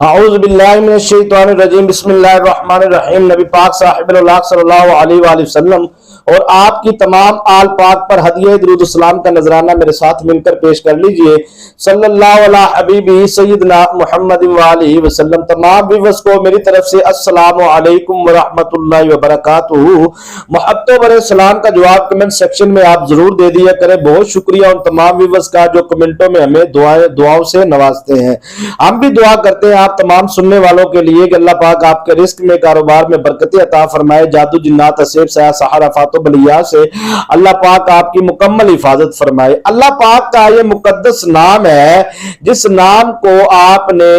اعوذ باللہ من الشیطان الرجیم بسم اللہ الرحمن الرحیم۔ نبی پاک صاحب اللہ صلی اللہ علیہ وآلہ وسلم اور آپ کی تمام آل پاک پر ہدیہ درود السلام کا نذرانہ میرے ساتھ مل کر پیش کر لیجئے۔ صلی اللہ علیہ حبیبی سیدنا محمد وآلہ وسلم۔ تمام ویورز کو میری طرف سے السلام علیکم ورحمت اللہ وبرکاتہ۔ محبت و برے سلام کا جواب کمنٹ سیکشن میں آپ ضرور دے دیا کریں۔ بہت شکریہ ان تمام ویورز کا جو کمنٹوں میں ہمیں دعاؤں سے نوازتے ہیں۔ ہم بھی دعا کرتے ہیں آپ تمام سننے والوں کے لیے کہ اللہ پاک آپ کے رزق میں، کاروبار میں برکتیں عطا فرمائے، جادو جنات اسیب سایہ سحر آفات و بلیات سے اللہ پاک آپ کی مکمل حفاظت فرمائے۔ اللہ پاک کا یہ مقدس نام ہے جس نام کو آپ نے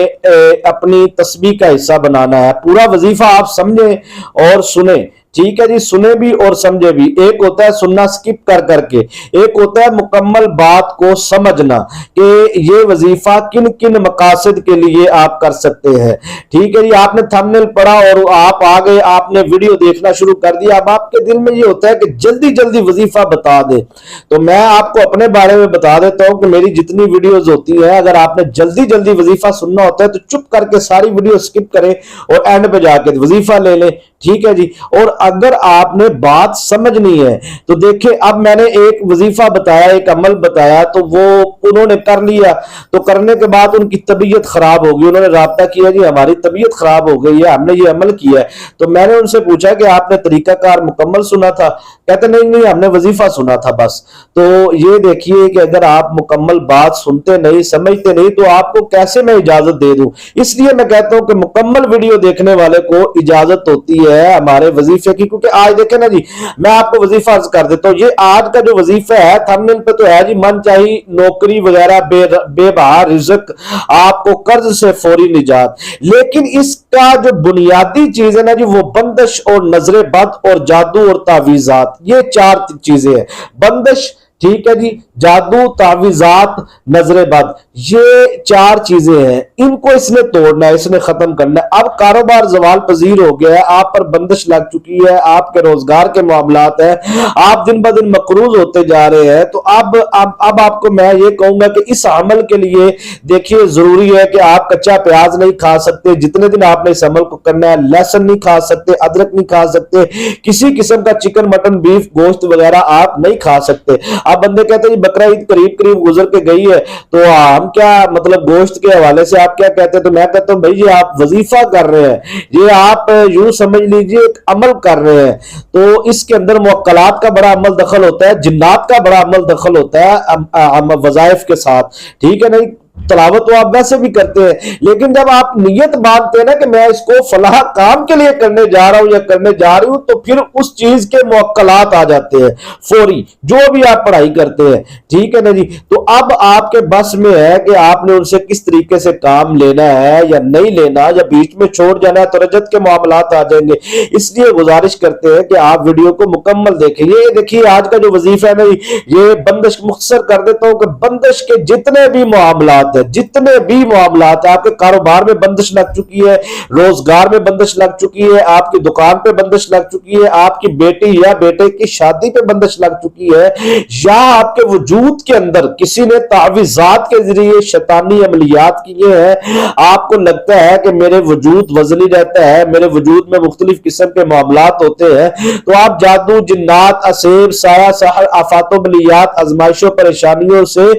اپنی تسبیح کا حصہ بنانا ہے۔ پورا وظیفہ آپ سمجھیں اور سنیں، ٹھیک ہے جی، سنیں بھی اور سمجھے بھی۔ ایک ہوتا ہے سننا سکپ کر کر کے، ایک ہوتا ہے مکمل بات کو سمجھنا کہ یہ وظیفہ کن کن مقاصد کے لیے آپ کر سکتے ہیں۔ ٹھیک ہے جی، آپ نے تھمبنیل پڑھا اور آپ آگے آپ نے ویڈیو دیکھنا شروع کر دیا۔ اب آپ کے دل میں یہ ہوتا ہے کہ جلدی جلدی وظیفہ بتا دے، تو میں آپ کو اپنے بارے میں بتا دیتا ہوں کہ میری جتنی ویڈیوز ہوتی ہیں، اگر آپ نے جلدی جلدی وظیفہ سننا ہوتا ہے تو چپ کر کے ساری ویڈیو سکپ کریں اور اینڈ پہ جا کے وظیفہ لے لیں، ٹھیک ہے جی۔ اور اگر آپ نے بات سمجھنی ہے تو دیکھیں، اب میں نے ایک وظیفہ بتایا، ایک عمل بتایا، تو وہ انہوں نے کر لیا، تو کرنے کے بعد ان کی طبیعت خراب ہوگی، انہوں نے رابطہ کیا جی ہماری طبیعت خراب ہو گئی ہے، ہم نے یہ عمل کیا ہے۔ تو میں نے ان سے پوچھا کہ آپ نے طریقہ کار مکمل سنا تھا؟ کہتے نہیں ہم نے وظیفہ سنا تھا بس۔ تو یہ دیکھیے کہ اگر آپ مکمل بات سنتے نہیں، سمجھتے نہیں، تو آپ کو کیسے میں اجازت دے دوں؟ اس لیے میں کہتا ہوں کہ مکمل ویڈیو دیکھنے والے کو اجازت ہوتی ہے ہمارے وظیفے کی۔ کیونکہ آج دیکھیں نا جی، میں آپ کو وظیفہ عرض کر دیتا ہوں، یہ آج کا جو وظیفہ ہے تھمبنیل پہ تو ہے جی، من چاہی نوکری وغیرہ، بے بہا رزق، آپ کو قرض سے فوری نجات، لیکن اس کا جو بنیادی چیز ہے نا جی، وہ بندش اور نظر بد اور جادو اور تعویذات، یہ چار چیزیں ہیں۔ بندش، ٹھیک ہے جی، جادو، تعویذات، نظر بد، یہ چار چیزیں ہیں، ان کو اس نے توڑنا ہے، اس نے ختم کرنا ہے۔ اب کاروبار زوال پذیر ہو گیا ہے، آپ پر بندش لگ چکی ہے، آپ کے روزگار کے معاملات ہیں، آپ دن بدن مقروض ہوتے جا رہے ہیں۔ تو اب آپ کو میں یہ کہوں گا کہ اس عمل کے لیے دیکھیے ضروری ہے کہ آپ کچا پیاز نہیں کھا سکتے، جتنے دن آپ نے اس عمل کو کرنا ہے، لہسن نہیں کھا سکتے، ادرک نہیں کھا سکتے، کسی قسم کا چکن مٹن بیف گوشت وغیرہ آپ نہیں کھا سکتے۔ اب بندے کہتے ہیں جی بقرہ عید قریب گزر کے گئی ہے، تو ہم کیا مطلب گوشت کے حوالے سے آپ کیا کہتے ہیں؟ تو میں کہتا ہوں بھائی یہ آپ وظیفہ کر رہے ہیں، یہ آپ یوں سمجھ لیجئے ایک عمل کر رہے ہیں، تو اس کے اندر موکلات کا بڑا عمل دخل ہوتا ہے، جنات کا بڑا عمل دخل ہوتا ہے وظائف کے ساتھ، ٹھیک ہے نہیں؟ تلاوت تو آپ ویسے بھی کرتے ہیں، لیکن جب آپ نیت باندھتے ہیں نا کہ میں اس کو فلاح کام کے لیے کرنے جا رہا ہوں یا کرنے جا رہی ہوں، تو پھر اس چیز کے موکلات آ جاتے ہیں فوری، جو بھی آپ پڑھائی کرتے ہیں، ٹھیک ہے نا جی۔ تو اب آپ کے بس میں ہے کہ آپ نے ان سے کس طریقے سے کام لینا ہے یا نہیں لینا، یا بیچ میں چھوڑ جانا ہے، تو رجت کے معاملات آ جائیں گے۔ اس لیے گزارش کرتے ہیں کہ آپ ویڈیو کو مکمل دیکھیں۔ یہ دیکھیے آج کا جو وظیفہ ہے نا، یہ بندش مختصر کر دیتا ہوں کہ بندش کے جتنے بھی معاملات ہے، آپ کے کاروبار میں بندش لگ چکی ہے، روزگار میں بندش لگ چکی ہے، آپ کی دکان پہ بندش لگ چکی ہے، آپ کی بیٹی یا بیٹے کی شادی پہ بندش لگ چکی ہے، یا آپ کے وجود کے اندر کسی نے تعویذات کے ذریعے شیطانی عملیات کیے ہیں، آپ کو لگتا ہے کہ میرے وجود وزنی رہتا ہے، میرے وجود میں مختلف قسم کے معاملات ہوتے ہیں، تو آپ جادو، جنات، اسیر، سایہ سحر، آفات و بلیات، آزمائشوں، پریشانیوں سے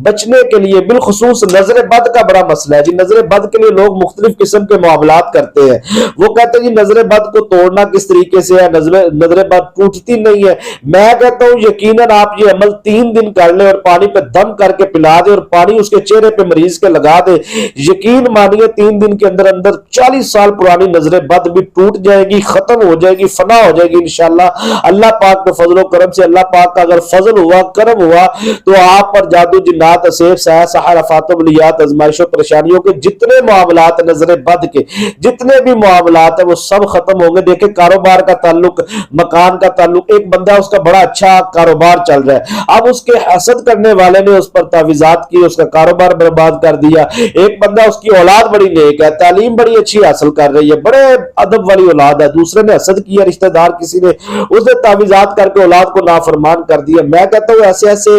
بچنے کے لیے، بالخصوص نظر بد کا بڑا مسئلہ ہے جی۔ نظر بد کے لیے لوگ مختلف قسم کے معاملات کرتے ہیں، وہ کہتے ہیں جی نظر بد کو توڑنا کس طریقے سے ہے، نظر بد ٹوٹتی نہیں ہے۔ میں کہتا ہوں یقیناً آپ یہ عمل 3 دن کر لیں اور پانی پہ دم کر کے پلا دیں اور پانی اس کے چہرے پہ مریض کے لگا دے، یقین مانیے 3 دن کے اندر 40 سال پرانی نظر بد بھی ٹوٹ جائے گی، ختم ہو جائے گی، فنا ہو جائے گی انشاءاللہ۔ اللہ پاک کے فضل و کرم سے، اللہ پاک کا اگر فضل ہوا، کرم ہوا، تو آپ پر جادو، جنات، اسیر، سایہ سحر، آفات و بلیات، آزمائشوں، پریشانیوں کے جتنے معاملات نظر بد کے جتنے بھی معاملات ہیں وہ سب ختم ہوں گے۔ دیکھیں کاروبار کا تعلق، مکان کا تعلق، ایک بندہ اس کا بڑا اچھا کاروبار چل رہا ہے، اب اس کے حسد کرنے والے نے اس پر تعویذات کی، اس کا کاروبار برباد کر دیا۔ ایک بندہ اس کی اولاد بڑی نیک ہے، تعلیم بڑی اچھی حاصل کر رہی ہے، بڑے ادب والی اولاد ہے، دوسرے نے حسد کیا، رشتہ دار کسی نے، اس نے تعویذات کر کے اولاد کو نافرمان کر دیا۔ میں کہتا ہوں ایسے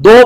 2